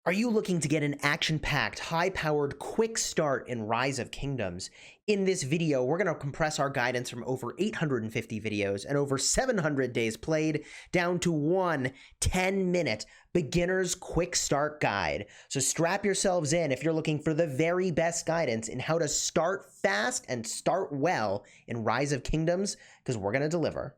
Are you looking to get an action-packed, high-powered, quick start in Rise of Kingdoms? In this video, we're going to compress our guidance from over 850 videos and over 700 days played down to one 10-minute beginner's quick start guide. So strap yourselves in if you're looking for the very best guidance in how to start fast and start well in Rise of Kingdoms, because we're going to deliver.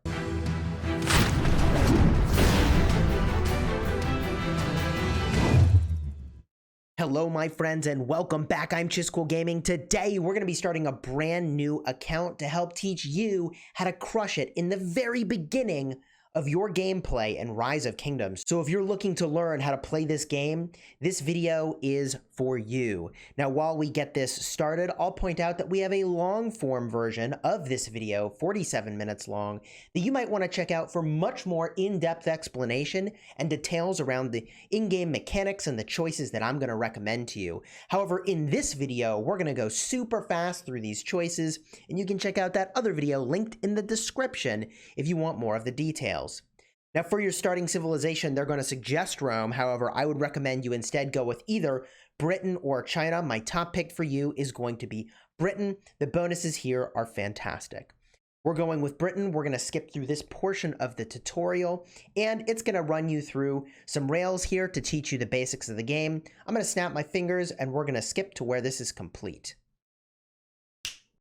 Hello, my friends, and welcome back. I'm Chisgule Gaming. Today, we're going to be starting a brand new account to help teach you how to crush it in the very beginning of your gameplay in Rise of Kingdoms. So if you're looking to learn how to play this game, this video is for you. Now, while we get this started, I'll point out that we have a long form version of this video, 47 minutes long, that you might want to check out for much more in-depth explanation and details around the in-game mechanics and the choices that I'm going to recommend to you. However, in this video, we're going to go super fast through these choices, and you can check out that other video linked in the description if you want more of the details. Now, for your starting civilization, they're going to suggest Rome. However, I would recommend you instead go with either Britain or China. My top pick for you is going to be Britain. The bonuses here are fantastic. We're going with Britain. We're going to skip through this portion of the tutorial, and it's going to run you through some rails here to teach you the basics of the game. I'm going to snap my fingers, and we're going to skip to where this is complete.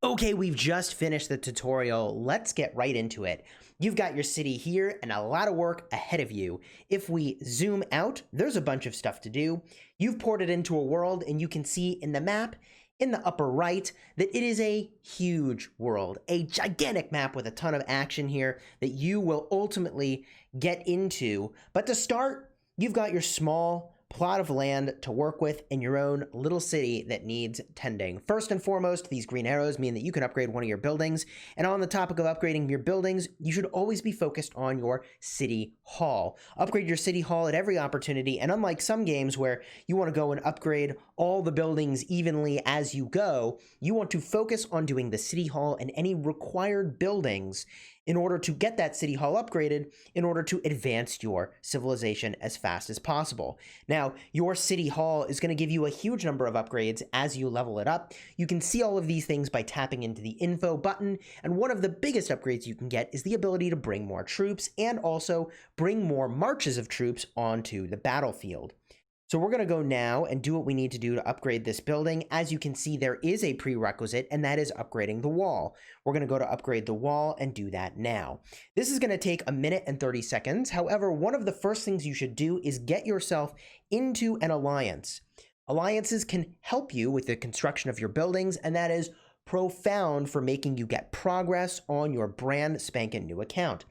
Okay, we've just finished the tutorial. Let's get right into it. You've got your city here and a lot of work ahead of you. If we zoom out, there's a bunch of stuff to do. You've ported into a world, and you can see in the map in the upper right that it is a huge world, a gigantic map with a ton of action here that you will ultimately get into. But to start, you've got your small plot of land to work with in your own little city that needs tending. First and foremost, these green arrows mean that you can upgrade one of your buildings. And on the topic of upgrading your buildings, you should always be focused on your city hall. Upgrade your city hall at every opportunity. And unlike some games where you want to go and upgrade all the buildings evenly as you go, you want to focus on doing the city hall and any required buildings in order to get that city hall upgraded, in order to advance your civilization as fast as possible. Now, your city hall is going to give you a huge number of upgrades as you level it up. You can see all of these things by tapping into the info button, and one of the biggest upgrades you can get is the ability to bring more troops and also bring more marches of troops onto the battlefield. So we're going to go now and do what we need to do to upgrade this building. As you can see, there is a prerequisite, and that is upgrading the wall. We're going to go to upgrade the wall and do that now. This is going to take 1 minute and 30 seconds. However, one of the first things you should do is get yourself into an alliance. Alliances can help you with the construction of your buildings, and that is profound for making you get progress on your brand spanking new account.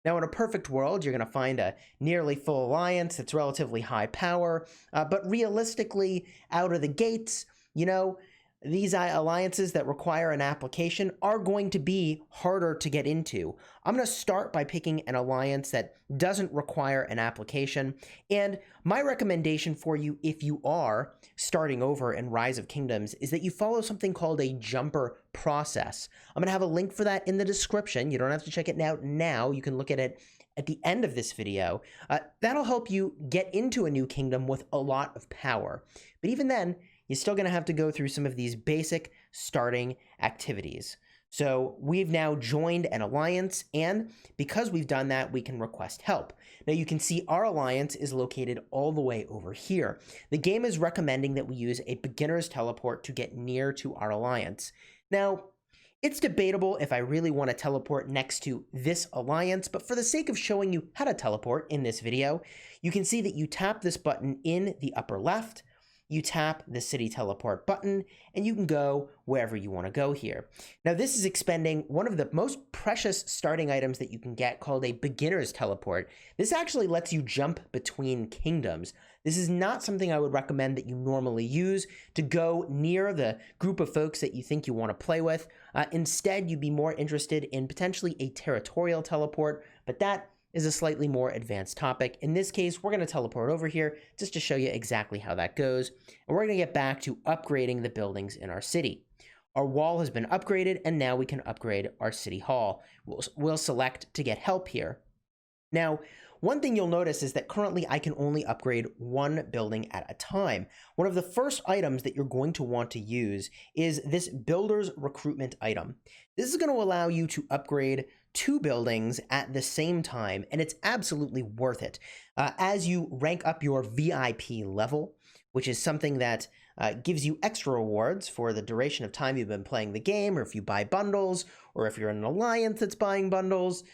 Now, in a perfect world, you're going to find a nearly full alliance that's relatively high power, but realistically, out of the gates, you know, these alliances that require an application are going to be harder to get into. I'm going to start by picking an alliance that doesn't require an application, and my recommendation for you if you are starting over in Rise of Kingdoms is that you follow something called a jumper process. I'm going to have a link for that in the description. You don't have to check it out now. You can look at it at the end of this video. That'll help you get into a new kingdom with a lot of power. But even then, you're still going to have to go through some of these basic starting activities. So we've now joined an alliance, and because we've done that, we can request help. Now you can see our alliance is located all the way over here. The game is recommending that we use a beginner's teleport to get near to our alliance. Now, it's debatable if I really want to teleport next to this alliance, but for the sake of showing you how to teleport in this video, you can see that you tap this button in the upper left, you tap the city teleport button, and you can go wherever you want to go here. Now, this is expending one of the most precious starting items that you can get called a beginner's teleport. This actually lets you jump between kingdoms. This is not something I would recommend that you normally use to go near the group of folks that you think you want to play with. Instead, you'd be more interested in potentially a territorial teleport, but that is a slightly more advanced topic. In this case, we're going to teleport over here just to show you exactly how that goes. And we're going to get back to upgrading the buildings in our city. Our wall has been upgraded, and now we can upgrade our city hall. We'll select to get help here. Now, one thing you'll notice is that currently I can only upgrade one building at a time. One of the first items that you're going to want to use is this builder's recruitment item. This is going to allow you to upgrade 2 buildings at the same time, and it's absolutely worth it. As you rank up your VIP level, which is something that gives you extra rewards for the duration of time you've been playing the game, or if you buy bundles, or if you're in an alliance that's buying bundles,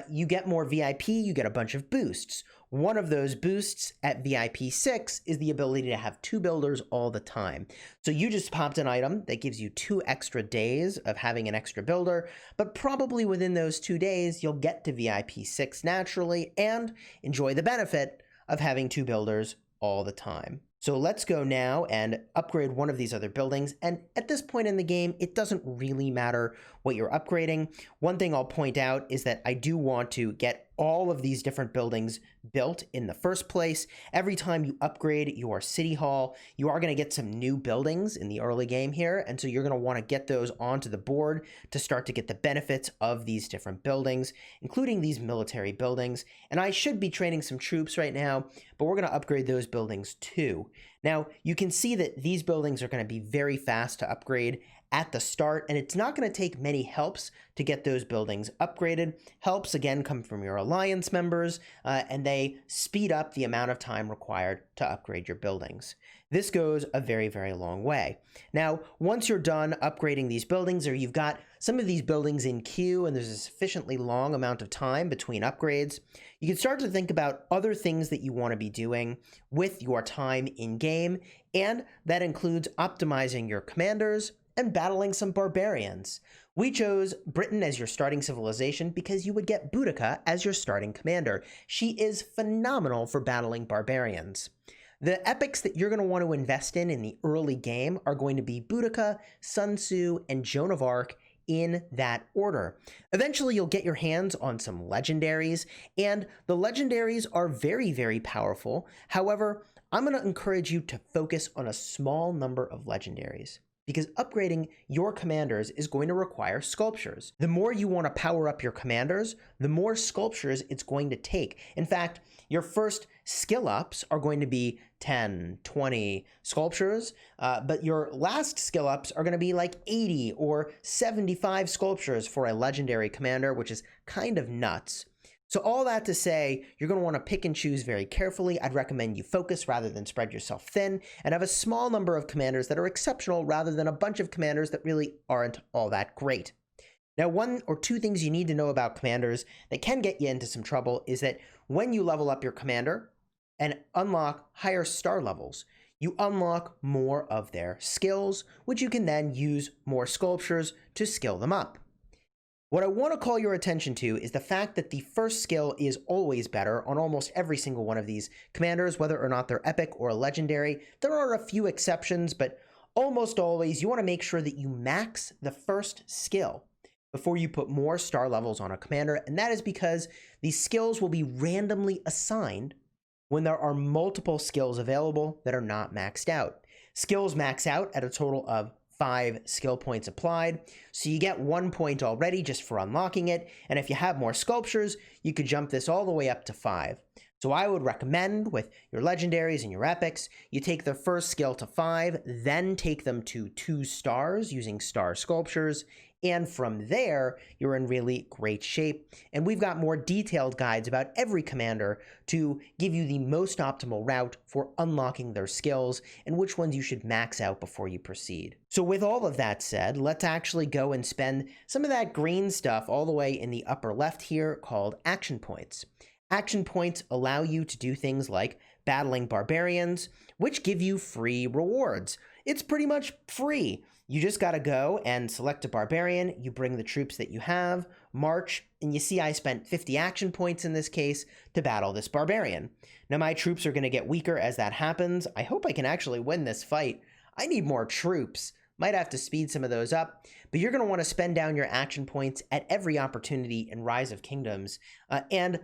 you get more VIP, you get a bunch of boosts. One of those boosts at VIP 6 is the ability to have 2 builders all the time. So you just popped an item that gives you 2 extra days of having an extra builder, but probably within those 2 days, you'll get to VIP 6 naturally and enjoy the benefit of having 2 builders all the time. So let's go now and upgrade one of these other buildings. And at this point in the game, it doesn't really matter what you're upgrading. One thing I'll point out is that I do want to get all of these different buildings built in the first place. Every time you upgrade your city hall, you are going to get some new buildings in the early game here. And so you're going to want to get those onto the board to start to get the benefits of these different buildings, including these military buildings. And I should be training some troops right now, but we're going to upgrade those buildings too. Now, you can see that these buildings are going to be very fast to upgrade at the start, and it's not going to take many helps to get those buildings upgraded. Helps, again, come from your alliance members, and they speed up the amount of time required to upgrade your buildings. This goes a very, very long way. Now, once you're done upgrading these buildings, or you've got some of these buildings in queue and there's a sufficiently long amount of time between upgrades, you can start to think about other things that you want to be doing with your time in game, and that includes optimizing your commanders and battling some barbarians. We chose Britain as your starting civilization because you would get Boudica as your starting commander. She is phenomenal for battling barbarians. The epics that you're going to want to invest in the early game are going to be Boudica, Sun Tzu, and Joan of Arc in that order. Eventually, you'll get your hands on some legendaries, and the legendaries are very, very powerful. However, I'm going to encourage you to focus on a small number of legendaries, because upgrading your commanders is going to require sculptures. The more you want to power up your commanders, the more sculptures it's going to take. In fact, your first skill ups are going to be 10, 20 sculptures, but your last skill ups are going to be like 80 or 75 sculptures for a legendary commander, which is kind of nuts. So all that to say, you're going to want to pick and choose very carefully. I'd recommend you focus rather than spread yourself thin, and have a small number of commanders that are exceptional rather than a bunch of commanders that really aren't all that great. Now, 1 or 2 things you need to know about commanders that can get you into some trouble is that when you level up your commander and unlock higher star levels, you unlock more of their skills, which you can then use more sculptures to skill them up. What I want to call your attention to is the fact that the first skill is always better on almost every single one of these commanders, whether or not they're epic or legendary. There are a few exceptions, but almost always you want to make sure that you max the first skill before you put more star levels on a commander, and that is because these skills will be randomly assigned when there are multiple skills available that are not maxed out. Skills max out at a total of 5 skill points applied, so you get 1 point already just for unlocking it, and if you have more sculptures, you could jump this all the way up to 5. So I would recommend with your legendaries and your epics, you take the first skill to 5, then take them to 2 stars using star sculptures, and from there, you're in really great shape. And we've got more detailed guides about every commander to give you the most optimal route for unlocking their skills and which ones you should max out before you proceed. So with all of that said, let's actually go and spend some of that green stuff all the way in the upper left here called action points. Action points allow you to do things like battling barbarians, which give you free rewards. It's pretty much free. You just got to go and select a barbarian, you bring the troops that you have, march, and you see I spent 50 action points in this case to battle this barbarian. Now my troops are going to get weaker as that happens. I hope I can actually win this fight. I need more troops. Might have to speed some of those up, but you're going to want to spend down your action points at every opportunity in Rise of Kingdoms. And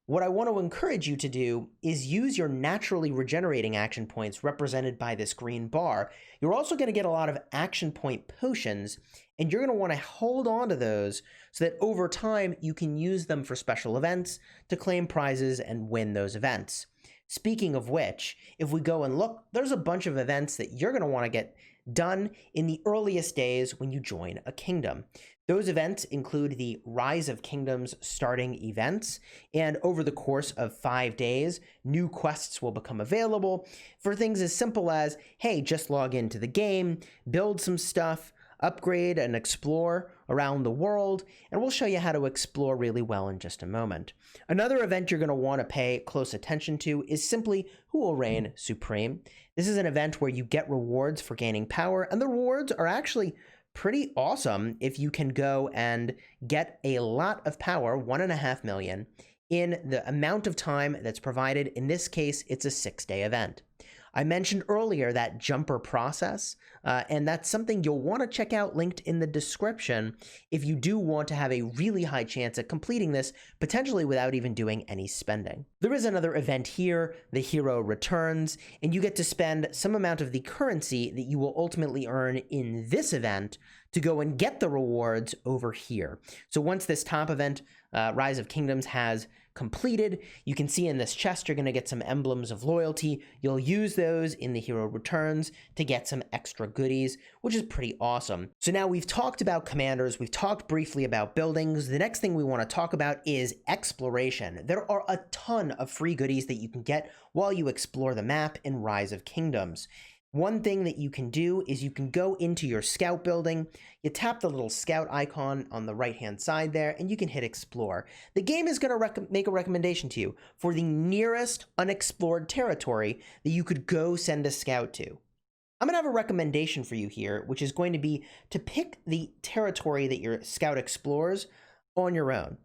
What I want to encourage you to do is use your naturally regenerating action points represented by this green bar. You're also going to get a lot of action point potions, and you're going to want to hold on to those so that over time you can use them for special events to claim prizes and win those events. Speaking of which, if we go and look, there's a bunch of events that you're going to want to get done in the earliest days when you join a kingdom. Those events include the Rise of Kingdoms starting events, and over the course of 5 days, new quests will become available for things as simple as, hey, just log into the game, build some stuff, upgrade and explore around the world, and we'll show you how to explore really well in just a moment. Another event you're going to want to pay close attention to is simply Who Will Reign Supreme. This is an event where you get rewards for gaining power, and the rewards are actually pretty awesome if you can go and get a lot of power, 1.5 million, in the amount of time that's provided. In this case, it's a 6-day event. I mentioned earlier that jumper process, and that's something you'll want to check out linked in the description if you do want to have a really high chance at completing this, potentially without even doing any spending. There is another event here, the Hero Returns, and you get to spend some amount of the currency that you will ultimately earn in this event to go and get the rewards over here. So once this top event, Rise of Kingdoms, has completed, you can see in this chest you're going to get some emblems of loyalty. You'll use those in the Hero Returns to get some extra goodies, which is pretty awesome. So now we've talked about commanders, we've talked briefly about buildings. The next thing we want to talk about is exploration. There are a ton of free goodies that you can get while you explore the map in Rise of Kingdoms. One thing that you can do is you can go into your scout building, you tap the little scout icon on the right-hand side there, and you can hit explore. The game is going to make a recommendation to you for the nearest unexplored territory that you could go send a scout to. I'm going to have a recommendation for you here, which is going to be to pick the territory that your scout explores on your own.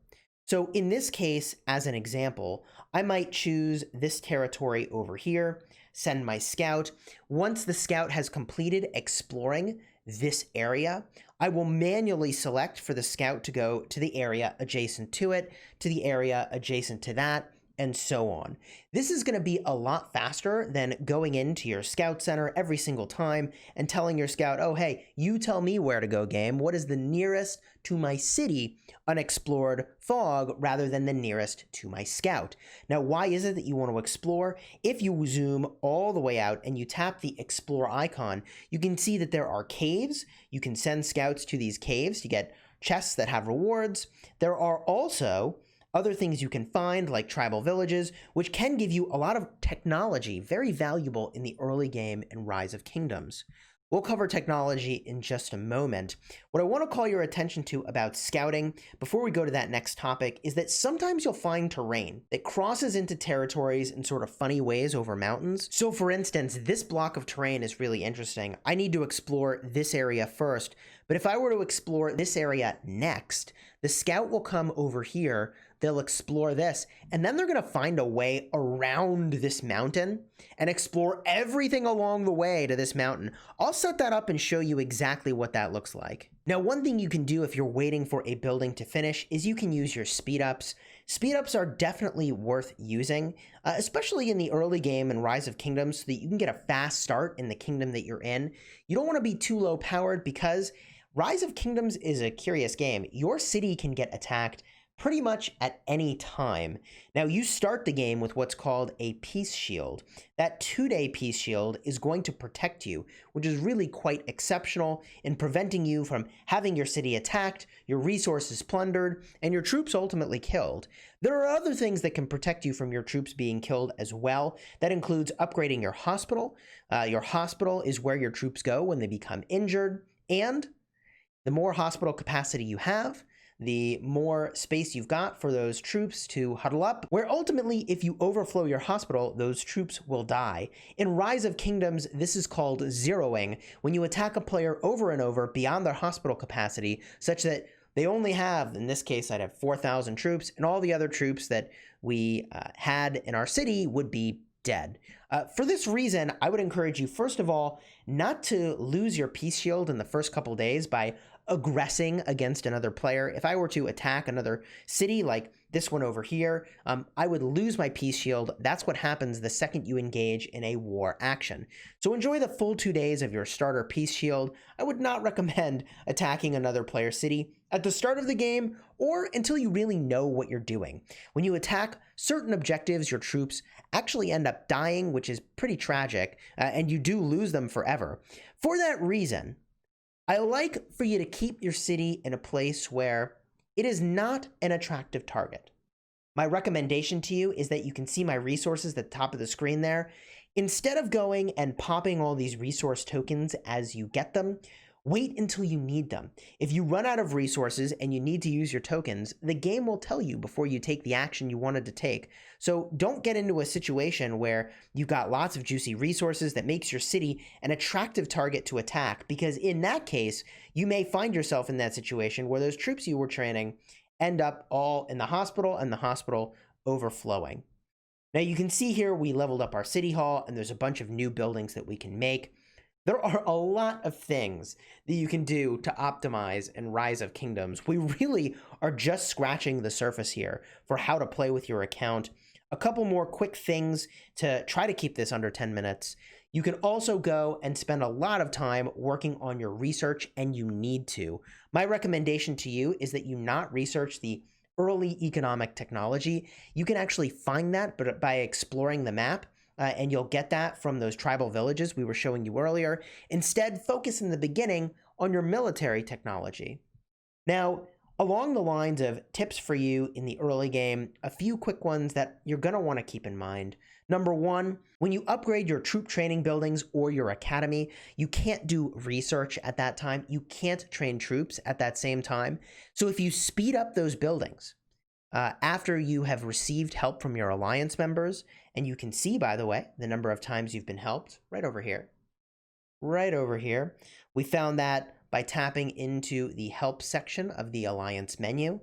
So in this case, as an example, I might choose this territory over here, send my scout. Once the scout has completed exploring this area, I will manually select for the scout to go to the area adjacent to it, to the area adjacent to that, and so on. This is going to be a lot faster than going into your scout center every single time and telling your scout, oh, hey, you tell me where to go, game. What is the nearest to my city unexplored fog rather than the nearest to my scout? Now, why is it that you want to explore? If you zoom all the way out and you tap the explore icon, you can see that there are caves. You can send scouts to these caves to get chests that have rewards. There are also other things you can find, like tribal villages, which can give you a lot of technology, very valuable in the early game in Rise of Kingdoms. We'll cover technology in just a moment. What I want to call your attention to about scouting, before we go to that next topic, is that sometimes you'll find terrain that crosses into territories in sort of funny ways over mountains. So for instance, this block of terrain is really interesting. I need to explore this area first, but if I were to explore this area next, the scout will come over here, they'll explore this, and then they're going to find a way around this mountain and explore everything along the way to this mountain. I'll set that up and show you exactly what that looks like. Now, one thing you can do if you're waiting for a building to finish is you can use your speed ups. Speed ups are definitely worth using, especially in the early game in Rise of Kingdoms, so that you can get a fast start in the kingdom that you're in. You don't want to be too low powered because Rise of Kingdoms is a curious game. Your city can get attacked pretty much at any time. Now, you start the game with what's called a peace shield. That 2-day peace shield is going to protect you, which is really quite exceptional in preventing you from having your city attacked, your resources plundered, and your troops ultimately killed. There are other things that can protect you from your troops being killed as well. That includes upgrading your hospital. Your hospital is where your troops go when they become injured, and the more hospital capacity you have, the more space you've got for those troops to huddle up, where ultimately, if you overflow your hospital, those troops will die. In Rise of Kingdoms, this is called zeroing, when you attack a player over and over beyond their hospital capacity, such that they only have, in this case, I'd have 4,000 troops, and all the other troops that we had in our city would be dead. For this reason, I would encourage you, first of all, not to lose your peace shield in the first couple days by aggressing against another player. If I were to attack another city like this one over here, I would lose my peace shield. That's what happens the second you engage in a war action. So enjoy the full 2 days of your starter peace shield. I would not recommend attacking another player's city at the start of the game or until you really know what you're doing. When you attack certain objectives, your troops actually end up dying, which is pretty tragic, and you do lose them forever. For that reason, I like for you to keep your city in a place where it is not an attractive target. My recommendation to you is that you can see my resources at the top of the screen there. Instead of going and popping all these resource tokens as you get them, wait until you need them. If you run out of resources and you need to use your tokens, the game will tell you before you take the action you wanted to take. So don't get into a situation where you've got lots of juicy resources that makes your city an attractive target to attack, because in that case, you may find yourself in that situation where those troops you were training end up all in the hospital and the hospital overflowing. Now you can see here we leveled up our city hall and there's a bunch of new buildings that we can make. There are a lot of things that you can do to optimize in Rise of Kingdoms. We really are just scratching the surface here for how to play with your account. A couple more quick things to try to keep this under 10 minutes. You can also go and spend a lot of time working on your research, and you need to. My recommendation to you is that you not research the early economic technology. You can actually find that by exploring the map. And you'll get that from those tribal villages we were showing you earlier. Instead, focus in the beginning on your military technology. Now, along the lines of tips for you in the early game, a few quick ones that you're going to want to keep in mind. Number one, when you upgrade your troop training buildings or your academy, you can't do research at that time. You can't train troops at that same time. So if you speed up those buildings, after you have received help from your alliance members, and you can see, by the way, the number of times you've been helped right over here. Right over here. We found that by tapping into the help section of the alliance menu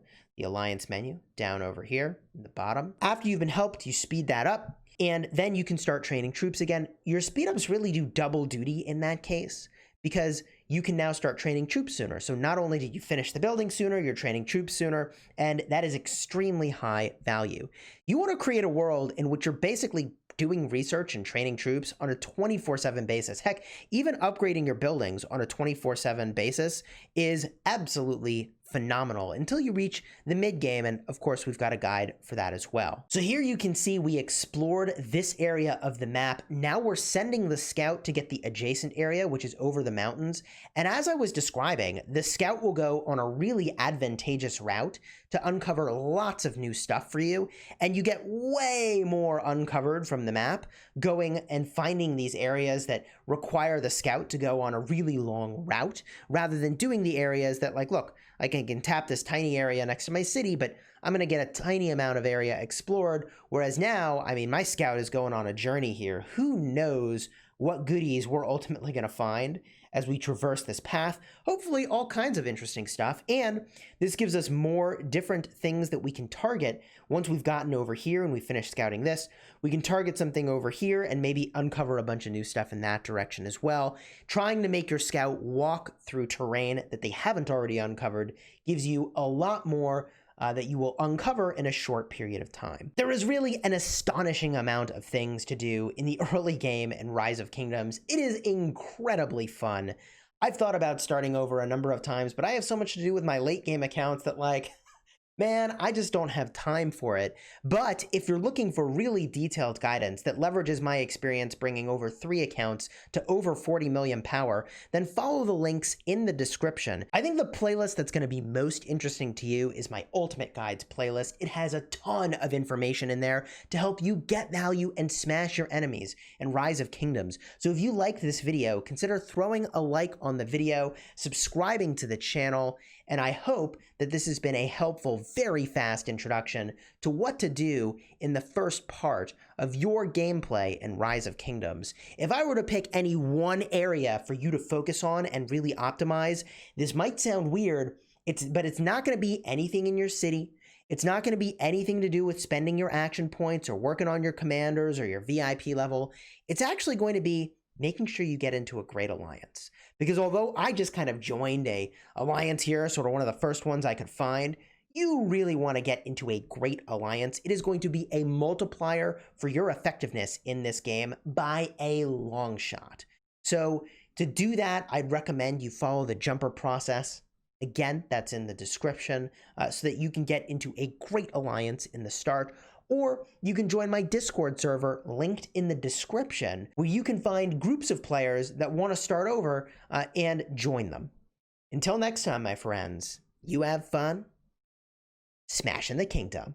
down over here in the bottom. After you've been helped, you speed that up, and then you can start training troops again. Your speed ups really do double duty in that case, because you can now start training troops sooner. So not only did you finish the building sooner, you're training troops sooner, and that is extremely high value. You want to create a world in which you're basically doing research and training troops on a 24/7 basis. Heck, even upgrading your buildings on a 24/7 basis is absolutely phenomenal until you reach the mid game, and of course we've got a guide for that as well. So here you can see we explored this area of the map. Now we're sending the scout to get the adjacent area, which is over the mountains, and as I was describing, the scout will go on a really advantageous route to uncover lots of new stuff for you, and you get way more uncovered from the map going and finding these areas that require the scout to go on a really long route rather than doing the areas that, like, look, I can tap this tiny area next to my city, but I'm going to get a tiny amount of area explored. Whereas now, I mean, my scout is going on a journey here. Who knows what goodies we're ultimately going to find as we traverse this path. Hopefully all kinds of interesting stuff. And this gives us more different things that we can target. Once we've gotten over here and we finish scouting this, we can target something over here and maybe uncover a bunch of new stuff in that direction as well. Trying to make your scout walk through terrain that they haven't already uncovered gives you a lot more that you will uncover in a short period of time. There is really an astonishing amount of things to do in the early game in Rise of Kingdoms. It is incredibly fun. I've thought about starting over a number of times, but I have so much to do with my late game accounts that, like, man, I just don't have time for it. But if you're looking for really detailed guidance that leverages my experience bringing over 3 accounts to over 40 million power, then follow the links in the description. I think the playlist that's going to be most interesting to you is my Ultimate Guides playlist. It has a ton of information in there to help you get value and smash your enemies in Rise of Kingdoms. So if you liked this video, consider throwing a like on the video, subscribing to the channel, and I hope that this has been a helpful, very fast introduction to what to do in the first part of your gameplay in Rise of Kingdoms. If I were to pick any one area for you to focus on and really optimize, this might sound weird, but it's not going to be anything in your city. It's not going to be anything to do with spending your action points or working on your commanders or your VIP level. It's actually going to be making sure you get into a great alliance. Because although I just kind of joined a alliance here, sort of one of the first ones I could find, you really want to get into a great alliance. It is going to be a multiplier for your effectiveness in this game by a long shot. So to do that, I'd recommend you follow the jumper process. Again, that's in the description so that you can get into a great alliance in the start. Or you can join my Discord server linked in the description where you can find groups of players that want to start over and join them. Until next time, my friends, you have fun smashing the kingdom.